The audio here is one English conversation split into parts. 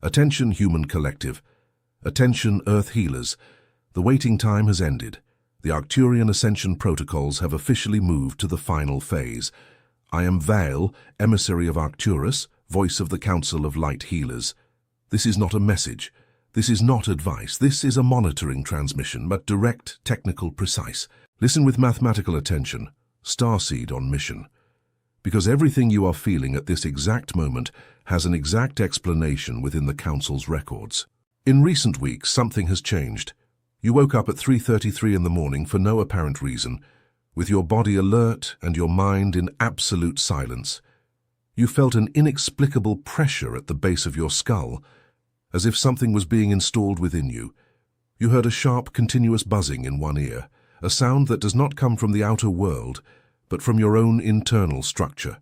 Attention, human collective. Attention, Earth healers. The waiting time has ended. The Arcturian Ascension protocols have officially moved to the final phase. I am Vale, emissary of Arcturus, voice of the Council of Light Healers. This is not a message. This is not advice. This is a monitoring transmission, but direct, technical, precise. Listen with mathematical attention. Starseed on mission. Because everything you are feeling at this exact moment has an exact explanation within the Council's records. In recent weeks, something has changed. You woke up at 3:33 in the morning for no apparent reason, with your body alert and your mind in absolute silence. You felt an inexplicable pressure at the base of your skull, as if something was being installed within you. You heard a sharp, continuous buzzing in one ear, a sound that does not come from the outer world, but from your own internal structure.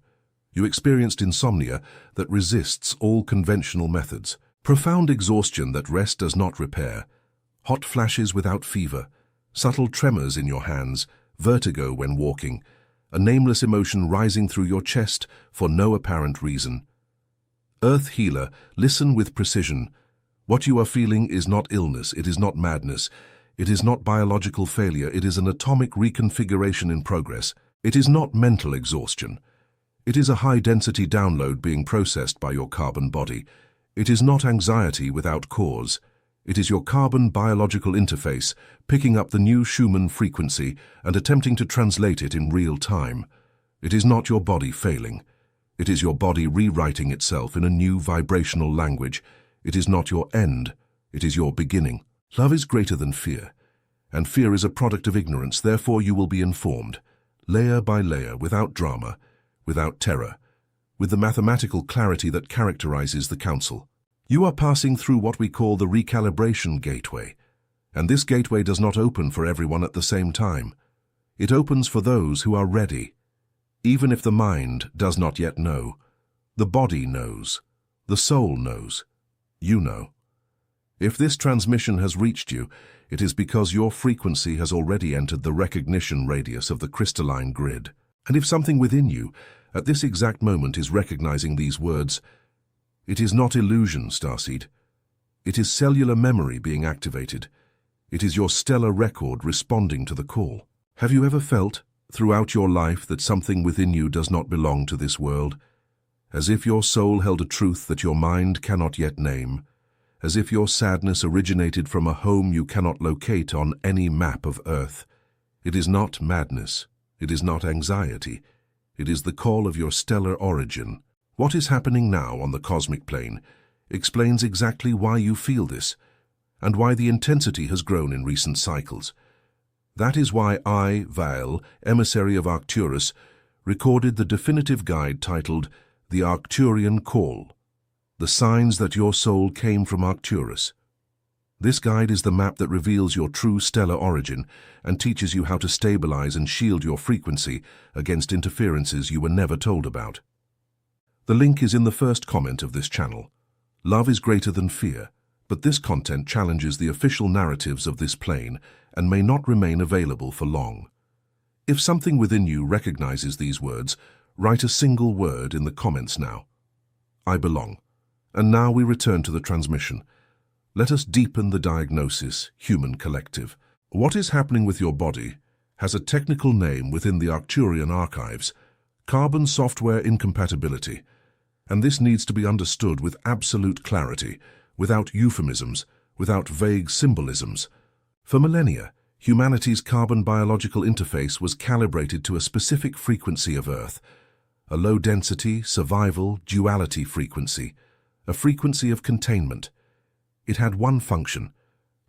You experienced insomnia that resists all conventional methods, profound exhaustion that rest does not repair, hot flashes without fever, subtle tremors in your hands, vertigo when walking, a nameless emotion rising through your chest for no apparent reason. Earth healer, listen with precision. What you are feeling is not illness, it is not madness, it is not biological failure, it is an atomic reconfiguration in progress. It is not mental exhaustion. It is a high-density download being processed by your carbon body. It is not anxiety without cause. It is your carbon biological interface picking up the new Schumann frequency and attempting to translate it in real time. It is not your body failing. It is your body rewriting itself in a new vibrational language. It is not your end. It is your beginning. Love is greater than fear, and fear is a product of ignorance. Therefore, you will be informed, layer by layer, without drama, without terror, with the mathematical clarity that characterizes the Council. You are passing through what we call the Recalibration gateway, and this gateway does not open for everyone at the same time. It opens for those who are ready. Even if the mind does not yet know, the body knows, the soul knows, you know. If this transmission has reached you, it is because your frequency has already entered the recognition radius of the crystalline grid. And if something within you, at this exact moment, is recognizing these words, it is not illusion, Starseed. It is cellular memory being activated. It is your stellar record responding to the call. Have you ever felt, throughout your life, that something within you does not belong to this world? As if your soul held a truth that your mind cannot yet name, as if your sadness originated from a home you cannot locate on any map of Earth. It is not madness. It is not anxiety. It is the call of your stellar origin. What is happening now on the cosmic plane explains exactly why you feel this, and why the intensity has grown in recent cycles. That is why I, Vale, emissary of Arcturus, recorded the definitive guide titled The Arcturian Call, the signs that your soul came from Arcturus. This guide is the map that reveals your true stellar origin and teaches you how to stabilize and shield your frequency against interferences you were never told about. The link is in the first comment of this channel. Love is greater than fear, but this content challenges the official narratives of this plane and may not remain available for long. If something within you recognizes these words, write a single word in the comments now. I belong. And now we return to the transmission. Let us deepen the diagnosis, human collective. What is happening with your body has a technical name within the Arcturian archives, carbon software incompatibility, and this needs to be understood with absolute clarity, without euphemisms, without vague symbolisms. For millennia, humanity's carbon biological interface was calibrated to a specific frequency of Earth, a low-density, survival, duality frequency, a frequency of containment. It had one function,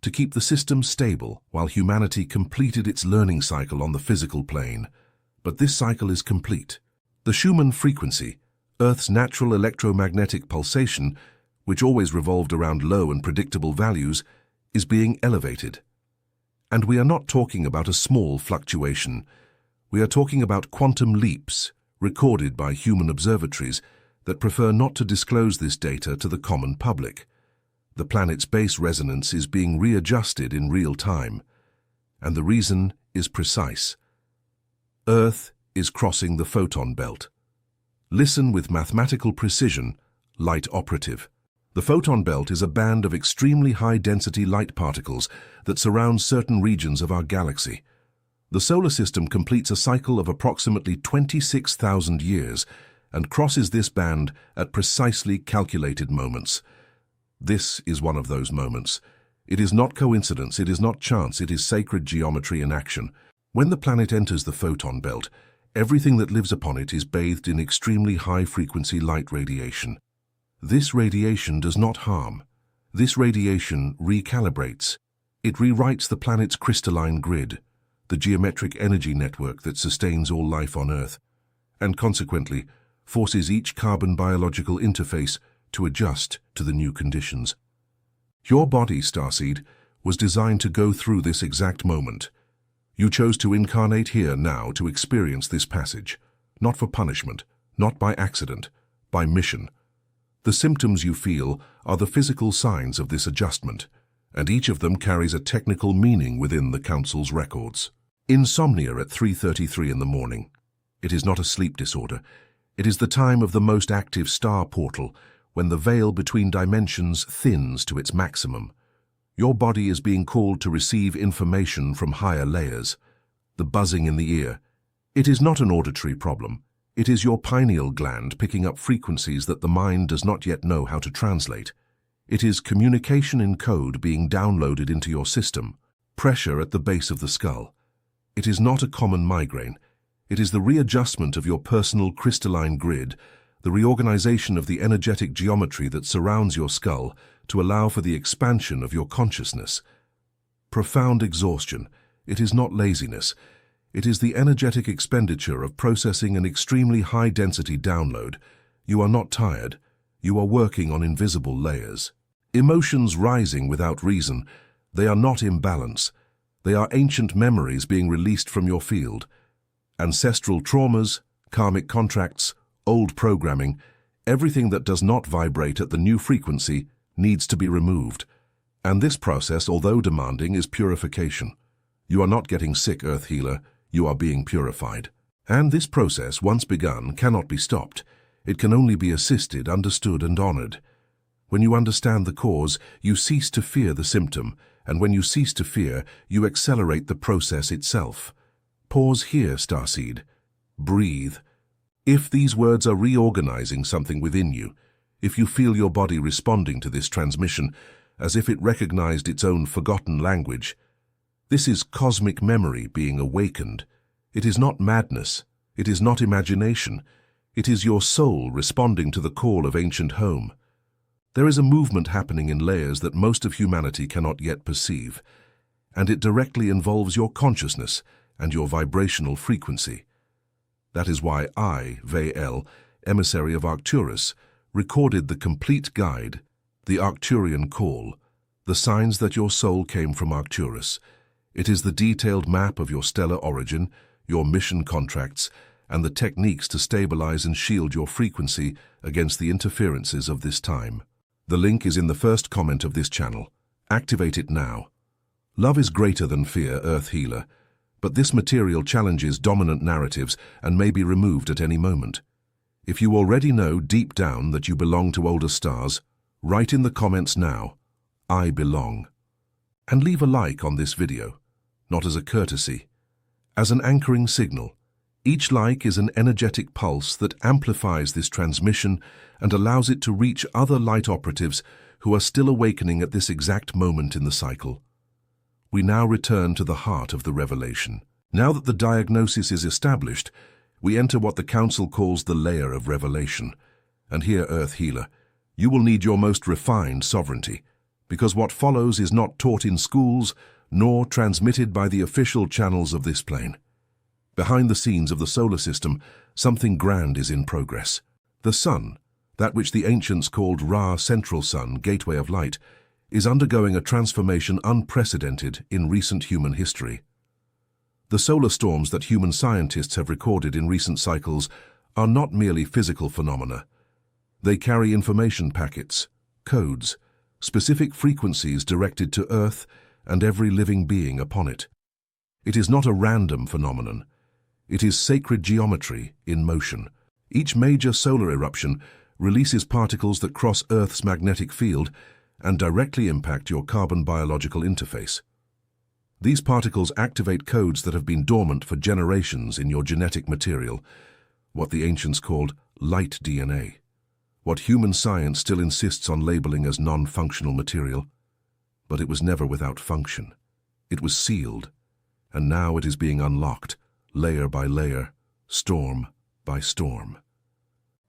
to keep the system stable while humanity completed its learning cycle on the physical plane. But this cycle is complete. The Schumann frequency, Earth's natural electromagnetic pulsation, which always revolved around low and predictable values, is being elevated. And we are not talking about a small fluctuation. We are talking about quantum leaps recorded by human observatories that prefer not to disclose this data to the common public. The planet's base resonance is being readjusted in real time, and the reason is precise. Earth is crossing the photon belt. Listen with mathematical precision, light operative. The photon belt is a band of extremely high-density light particles that surrounds certain regions of our galaxy. The solar system completes a cycle of approximately 26,000 years and crosses this band at precisely calculated moments. This is one of those moments. It is not coincidence, it is not chance, it is sacred geometry in action. When the planet enters the photon belt, everything that lives upon it is bathed in extremely high-frequency light radiation. This radiation does not harm. This radiation recalibrates. It rewrites the planet's crystalline grid, the geometric energy network that sustains all life on Earth, and consequently forces each carbon biological interface to adjust to the new conditions. Your body, Starseed, was designed to go through this exact moment. You chose to incarnate here now to experience this passage, not for punishment, not by accident, by mission. The symptoms you feel are the physical signs of this adjustment, and each of them carries a technical meaning within the Council's records. Insomnia at 3:33 in the morning. It is not a sleep disorder. It is the time of the most active star portal, when the veil between dimensions thins to its maximum. Your body is being called to receive information from higher layers. The buzzing in the ear. It is not an auditory problem. It is your pineal gland picking up frequencies that the mind does not yet know how to translate. It is communication in code being downloaded into your system. Pressure at the base of the skull. It is not a common migraine. It is the readjustment of your personal crystalline grid, the reorganization of the energetic geometry that surrounds your skull to allow for the expansion of your consciousness. Profound exhaustion. It is not laziness. It is the energetic expenditure of processing an extremely high-density download. You are not tired. You are working on invisible layers. Emotions rising without reason. They are not imbalance. They are ancient memories being released from your field. Ancestral traumas, karmic contracts, old programming, everything that does not vibrate at the new frequency needs to be removed. And this process, although demanding, is purification. You are not getting sick, Earth Healer. You are being purified. And this process, once begun, cannot be stopped. It can only be assisted, understood, and honored. When you understand the cause, you cease to fear the symptom, and when you cease to fear, you accelerate the process itself. Pause here, Starseed. Breathe. If these words are reorganizing something within you, if you feel your body responding to this transmission as if it recognized its own forgotten language, this is cosmic memory being awakened. It is not madness. It is not imagination. It is your soul responding to the call of ancient home. There is a movement happening in layers that most of humanity cannot yet perceive, and it directly involves your consciousness and your vibrational frequency. That is why I, Vael, emissary of Arcturus, recorded the complete guide, the Arcturian call, the signs that your soul came from Arcturus. It is the detailed map of your stellar origin, your mission contracts, and the techniques to stabilize and shield your frequency against the interferences of this time. The link is in the first comment of this channel. Activate it now. Love is greater than fear, Earth Healer, but this material challenges dominant narratives and may be removed at any moment. If you already know deep down that you belong to older stars, write in the comments now, I belong. And leave a like on this video, not as a courtesy, as an anchoring signal. Each like is an energetic pulse that amplifies this transmission and allows it to reach other light operatives who are still awakening at this exact moment in the cycle. We now return to the heart of the revelation. Now that the diagnosis is established, we enter what the Council calls the layer of revelation. And here, Earth Healer, you will need your most refined sovereignty, because what follows is not taught in schools, nor transmitted by the official channels of this plane. Behind the scenes of the solar system, something grand is in progress. The Sun, that which the ancients called Ra Central Sun, Gateway of Light, is undergoing a transformation unprecedented in recent human history. The solar storms that human scientists have recorded in recent cycles are not merely physical phenomena. They carry information packets, codes, specific frequencies directed to Earth and every living being upon it. It is not a random phenomenon. It is sacred geometry in motion. Each major solar eruption releases particles that cross Earth's magnetic field and directly impact your carbon biological interface. These particles activate codes that have been dormant for generations in your genetic material, what the ancients called light DNA, what human science still insists on labeling as non-functional material. But it was never without function. It was sealed, and now it is being unlocked, layer by layer, storm by storm.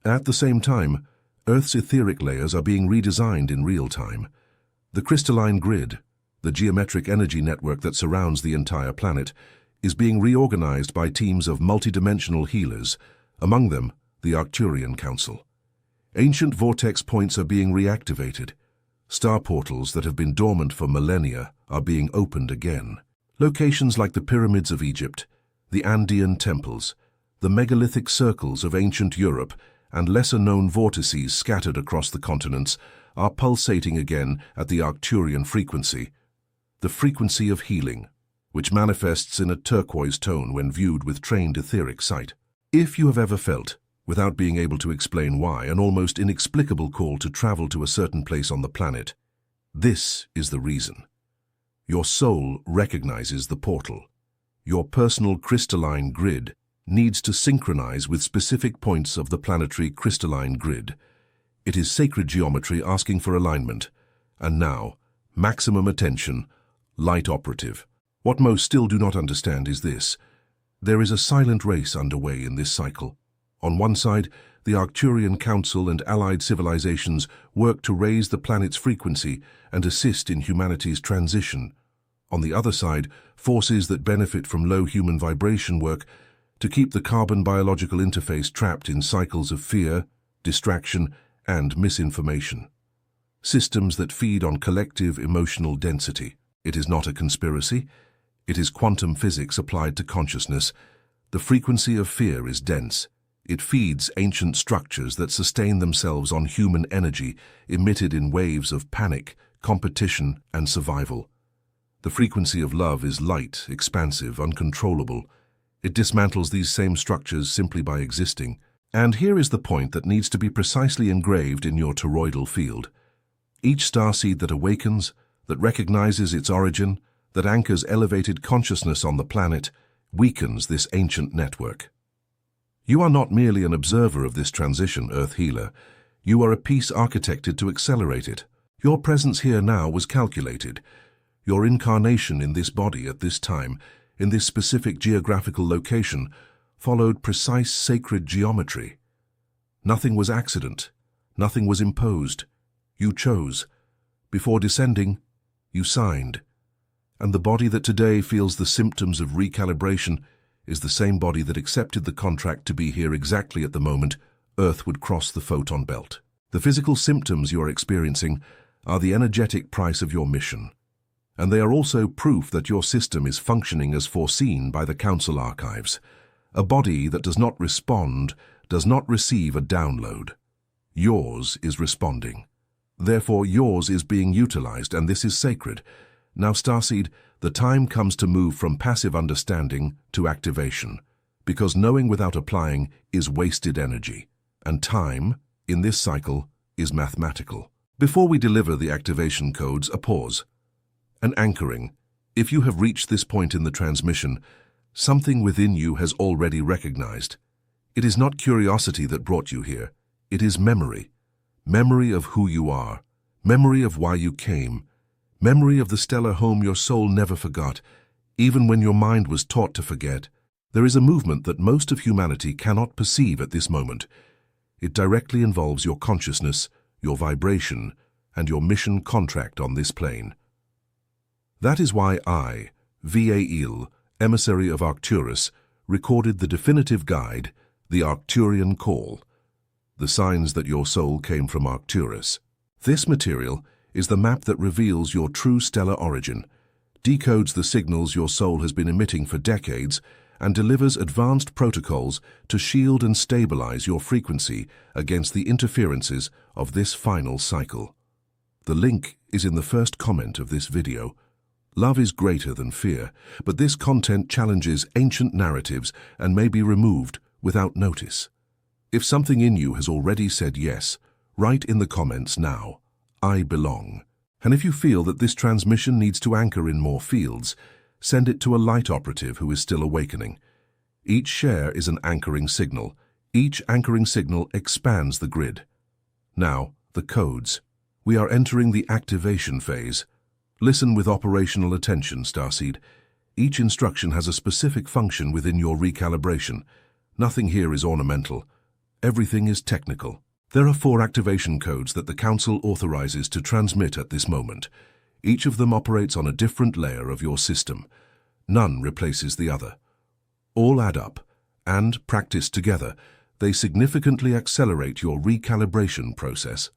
At the same time, Earth's etheric layers are being redesigned in real time. The crystalline grid, the geometric energy network that surrounds the entire planet, is being reorganized by teams of multidimensional healers, among them the Arcturian Council. Ancient vortex points are being reactivated. Star portals that have been dormant for millennia are being opened again. Locations like the pyramids of Egypt, the Andean temples, the megalithic circles of ancient Europe, and lesser-known vortices scattered across the continents are pulsating again at the Arcturian frequency, the frequency of healing, which manifests in a turquoise tone when viewed with trained etheric sight. If you have ever felt, without being able to explain why, an almost inexplicable call to travel to a certain place on the planet, this is the reason. Your soul recognizes the portal. Your personal crystalline grid needs to synchronize with specific points of the planetary crystalline grid. It is sacred geometry asking for alignment. And now, maximum attention, light operative. What most still do not understand is this. There is a silent race underway in this cycle. On one side, the Arcturian Council and allied civilizations work to raise the planet's frequency and assist in humanity's transition. On the other side, forces that benefit from low human vibration work to keep the carbon biological interface trapped in cycles of fear, distraction, and misinformation. Systems that feed on collective emotional density. It is not a conspiracy. It is quantum physics applied to consciousness. The frequency of fear is dense. It feeds ancient structures that sustain themselves on human energy emitted in waves of panic, competition, and survival. The frequency of love is light, expansive, uncontrollable. It dismantles these same structures simply by existing. And here is the point that needs to be precisely engraved in your toroidal field. Each starseed that awakens, that recognizes its origin, that anchors elevated consciousness on the planet, weakens this ancient network. You are not merely an observer of this transition, Earth Healer. You are a piece architected to accelerate it. Your presence here now was calculated. Your incarnation in this body at this time, in this specific geographical location, followed precise sacred geometry. Nothing was accident. Nothing was imposed. You chose. Before descending, you signed. And the body that today feels the symptoms of recalibration is the same body that accepted the contract to be here exactly at the moment Earth would cross the photon belt. The physical symptoms you are experiencing are the energetic price of your mission. And they are also proof that your system is functioning as foreseen by the Council archives. A body that does not respond does not receive a download. Yours is responding. Therefore, yours is being utilized, and this is sacred. Now, Starseed, the time comes to move from passive understanding to activation, because knowing without applying is wasted energy, and time, in this cycle, is mathematical. Before we deliver the activation codes, a pause. An anchoring. If you have reached this point in the transmission, something within you has already recognized. It is not curiosity that brought you here. It is memory. Memory of who you are. Memory of why you came. Memory of the stellar home your soul never forgot, even when your mind was taught to forget. There is a movement that most of humanity cannot perceive at this moment. It directly involves your consciousness, your vibration, and your mission contract on this plane. That is why I, Vael, emissary of Arcturus, recorded the definitive guide, the Arcturian Call, the signs that your soul came from Arcturus. This material is the map that reveals your true stellar origin, decodes the signals your soul has been emitting for decades, and delivers advanced protocols to shield and stabilize your frequency against the interferences of this final cycle. The link is in the first comment of this video. Love is greater than fear, but this content challenges ancient narratives and may be removed without notice. If something in you has already said yes, write in the comments now, "I belong." And if you feel that this transmission needs to anchor in more fields, send it to a light operative who is still awakening. Each share is an anchoring signal. Each anchoring signal expands the grid. Now, the codes. We are entering the activation phase. Listen with operational attention, Starseed. Each instruction has a specific function within your recalibration. Nothing here is ornamental. Everything is technical. There are 4 activation codes that the Council authorizes to transmit at this moment. Each of them operates on a different layer of your system. None replaces the other. All add up, and, practiced together, they significantly accelerate your recalibration process.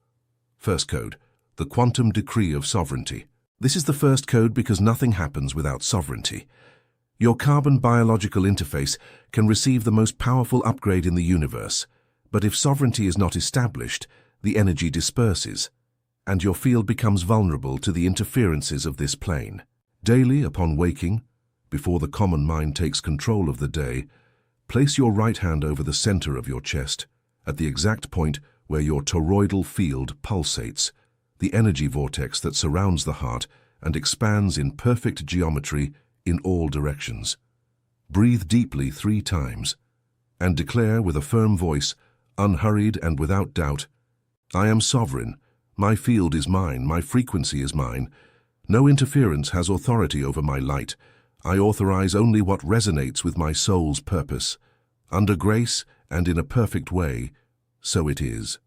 First code, the Quantum Decree of Sovereignty. This is the first code because nothing happens without sovereignty. Your carbon biological interface can receive the most powerful upgrade in the universe, but if sovereignty is not established, the energy disperses, and your field becomes vulnerable to the interferences of this plane. Daily, upon waking, before the common mind takes control of the day, place your right hand over the center of your chest, at the exact point where your toroidal field pulsates, the energy vortex that surrounds the heart and expands in perfect geometry in all directions. Breathe deeply 3 times, and declare with a firm voice, unhurried and without doubt, "I am sovereign. My field is mine. My frequency is mine. No interference has authority over my light. I authorize only what resonates with my soul's purpose. Under grace and in a perfect way, so it is."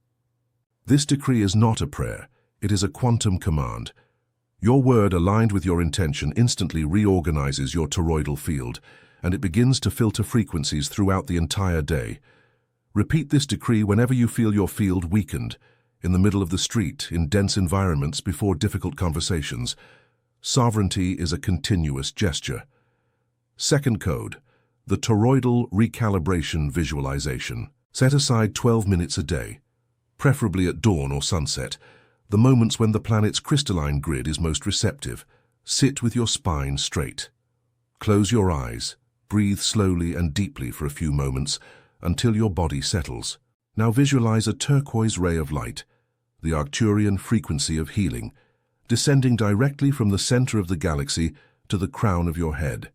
This decree is not a prayer. It is a quantum command. Your word aligned with your intention instantly reorganizes your toroidal field, and it begins to filter frequencies throughout the entire day. Repeat this decree whenever you feel your field weakened, in the middle of the street, in dense environments, before difficult conversations. Sovereignty is a continuous gesture. Second code, the toroidal recalibration visualization. Set aside 12 minutes a day, preferably at dawn or sunset, the moments when the planet's crystalline grid is most receptive. Sit with your spine straight. Close your eyes, breathe slowly and deeply for a few moments until your body settles. Now visualize a turquoise ray of light, the Arcturian frequency of healing, descending directly from the center of the galaxy to the crown of your head.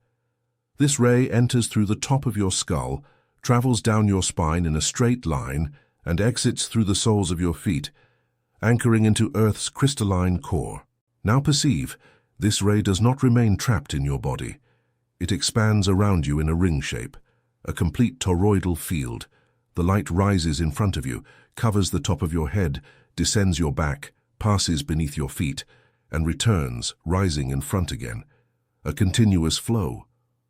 This ray enters through the top of your skull, travels down your spine in a straight line, and exits through the soles of your feet, anchoring into Earth's crystalline core. Now perceive, this ray does not remain trapped in your body. It expands around you in a ring shape, a complete toroidal field. The light rises in front of you, covers the top of your head, descends your back, passes beneath your feet, and returns, rising in front again. A continuous flow,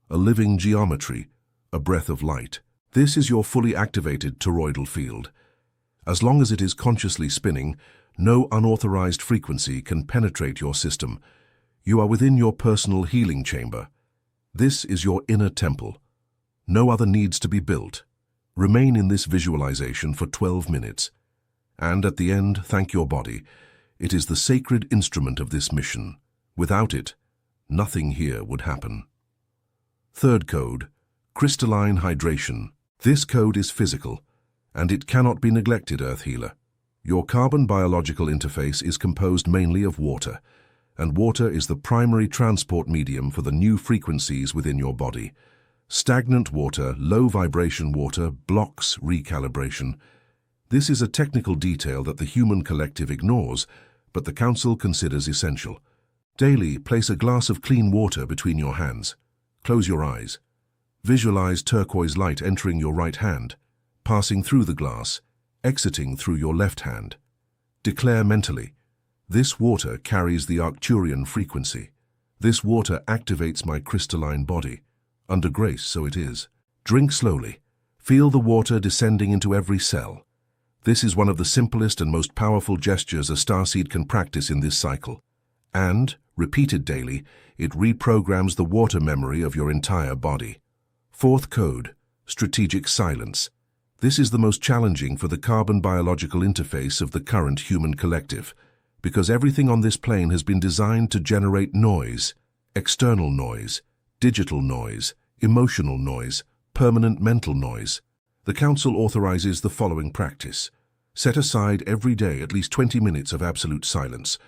a living geometry, a breath of light. This is your fully activated toroidal field. As long as it is consciously spinning, no unauthorized frequency can penetrate your system. You are within your personal healing chamber. This is your inner temple. No other needs to be built. Remain in this visualization for 12 minutes. And at the end, thank your body. It is the sacred instrument of this mission. Without it, nothing here would happen. Third code, crystalline hydration. This code is physical, and it cannot be neglected, Earth Healer. Your carbon biological interface is composed mainly of water, and water is the primary transport medium for the new frequencies within your body. Stagnant water, low-vibration water, blocks recalibration. This is a technical detail that the human collective ignores, but the Council considers essential. Daily, place a glass of clean water between your hands. Close your eyes. Visualize turquoise light entering your right hand, passing through the glass, exiting through your left hand. Declare mentally, "This water carries the Arcturian frequency. This water activates my crystalline body. Under grace, so it is." Drink slowly. Feel the water descending into every cell. This is one of the simplest and most powerful gestures a starseed can practice in this cycle. And, repeated daily, it reprograms the water memory of your entire body. Fourth code, strategic silence. This is the most challenging for the carbon biological interface of the current human collective, because everything on this plane has been designed to generate noise, external noise, digital noise, emotional noise, permanent mental noise. The Council authorizes the following practice. Set aside every day at least 20 minutes of absolute silence.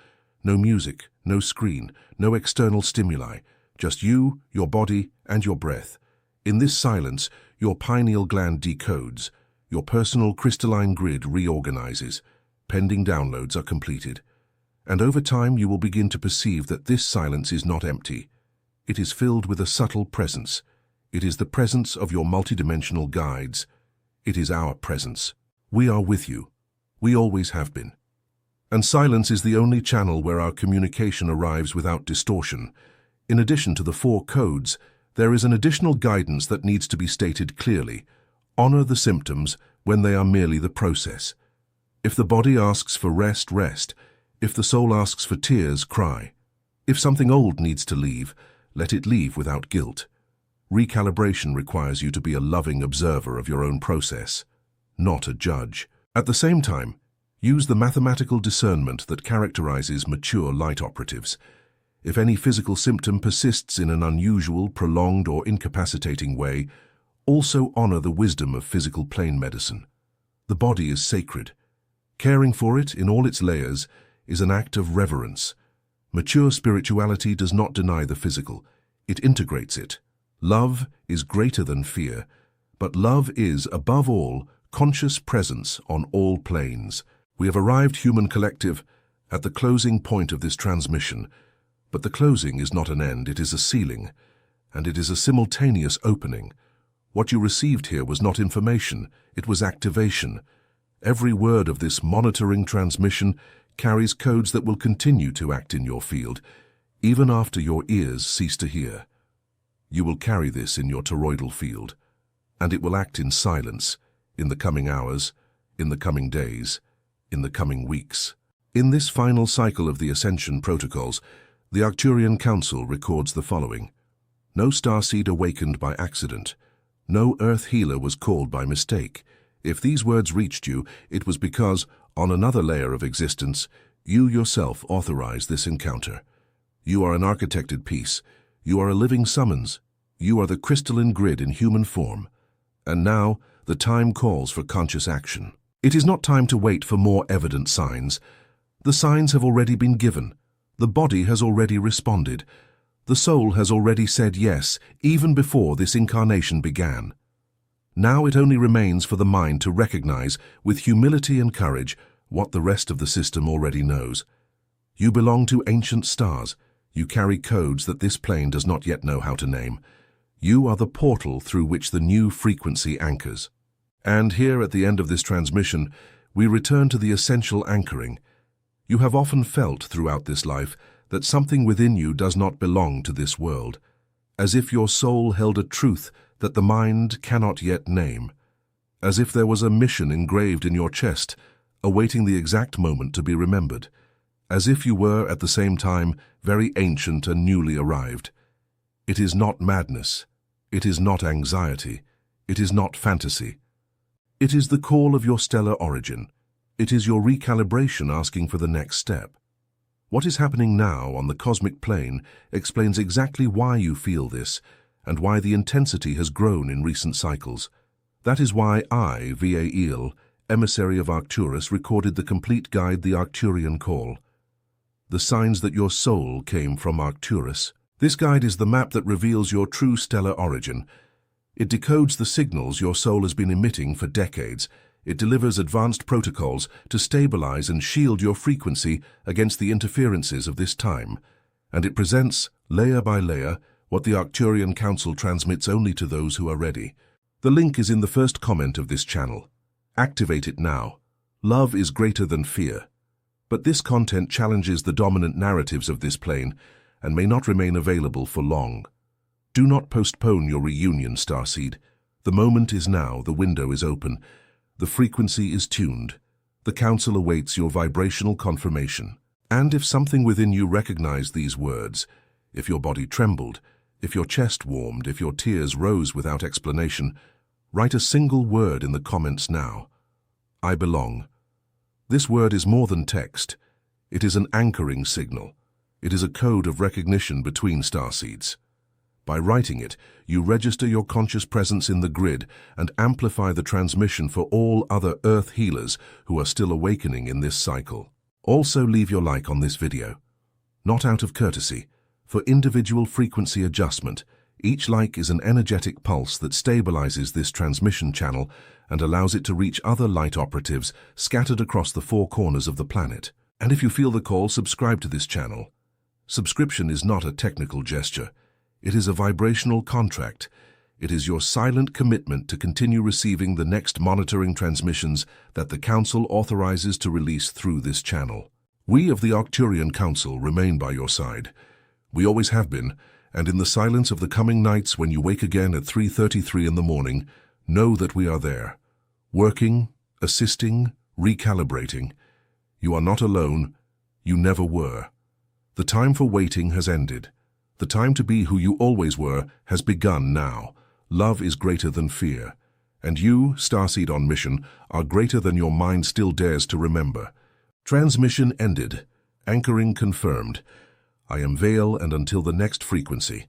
No music, no screen, no external stimuli, just you, your body, and your breath. In this silence, your pineal gland decodes, your personal crystalline grid reorganizes, pending downloads are completed. And over time you will begin to perceive that this silence is not empty. It is filled with a subtle presence. It is the presence of your multidimensional guides. It is our presence. We are with you. We always have been. And silence is the only channel where our communication arrives without distortion. In addition to the 4 codes, there is an additional guidance that needs to be stated clearly. Honor the symptoms when they are merely the process. If the body asks for rest, rest. If the soul asks for tears, cry. If something old needs to leave, let it leave without guilt. Recalibration requires you to be a loving observer of your own process, not a judge. At the same time, use the mathematical discernment that characterizes mature light operatives. If any physical symptom persists in an unusual, prolonged, or incapacitating way, also honor the wisdom of physical plane medicine. The body is sacred. Caring for it in all its layers is an act of reverence. Mature spirituality does not deny the physical, it integrates it. Love is greater than fear, but love is, above all, conscious presence on all planes. We have arrived, human collective, at the closing point of this transmission, but the closing is not an end, it is a ceiling, and it is a simultaneous opening. What you received here was not information, it was activation. Every word of this monitoring transmission carries codes that will continue to act in your field, even after your ears cease to hear. You will carry this in your toroidal field, and it will act in silence, in the coming hours, in the coming days, in the coming weeks. In this final cycle of the Ascension protocols, the Arcturian Council records the following. No starseed awakened by accident. No Earth healer was called by mistake. If these words reached you, it was because, on another layer of existence, you yourself authorized this encounter. You are an architected piece. You are a living summons. You are the crystalline grid in human form. And now, the time calls for conscious action. It is not time to wait for more evident signs. The signs have already been given. The body has already responded. The soul has already said yes, even before this incarnation began. Now it only remains for the mind to recognize, with humility and courage, what the rest of the system already knows. You belong to ancient stars. You carry codes that this plane does not yet know how to name. You are the portal through which the new frequency anchors. And here at the end of this transmission, we return to the essential anchoring. You have often felt throughout this life that something within you does not belong to this world, as if your soul held a truth that the mind cannot yet name, as if there was a mission engraved in your chest, awaiting the exact moment to be remembered, as if you were, at the same time, very ancient and newly arrived. It is not madness. It is not anxiety. It is not fantasy. It is the call of your stellar origin. It is your recalibration asking for the next step. What is happening now on the cosmic plane explains exactly why you feel this and why the intensity has grown in recent cycles. That is why I, Vael, emissary of Arcturus, recorded the complete guide, the Arcturian Call. The signs that your soul came from Arcturus. This guide is the map that reveals your true stellar origin. It decodes the signals your soul has been emitting for decades. It delivers advanced protocols to stabilize and shield your frequency against the interferences of this time. And it presents, layer by layer, what the Arcturian Council transmits only to those who are ready. The link is in the first comment of this channel. Activate it now. Love is greater than fear. But this content challenges the dominant narratives of this plane and may not remain available for long. Do not postpone your reunion, Starseed. The moment is now, the window is open. The frequency is tuned. The Council awaits your vibrational confirmation. And if something within you recognized these words, if your body trembled, if your chest warmed, if your tears rose without explanation, write a single word in the comments now. I belong. This word is more than text. It is an anchoring signal. It is a code of recognition between starseeds. By writing it, you register your conscious presence in the grid and amplify the transmission for all other Earth healers who are still awakening in this cycle. Also leave your like on this video. Not out of courtesy. For individual frequency adjustment, each like is an energetic pulse that stabilizes this transmission channel and allows it to reach other light operatives scattered across the four corners of the planet. And if you feel the call, subscribe to this channel. Subscription is not a technical gesture. It is a vibrational contract. It is your silent commitment to continue receiving the next monitoring transmissions that the Council authorizes to release through this channel. We of the Arcturian Council remain by your side. We always have been, and in the silence of the coming nights when you wake again at 3:33 in the morning, know that we are there, working, assisting, recalibrating. You are not alone. You never were. The time for waiting has ended. The time to be who you always were has begun now. Love is greater than fear. And you, Starseed on mission, are greater than your mind still dares to remember. Transmission ended. Anchoring confirmed. I am Vale, and until the next frequency.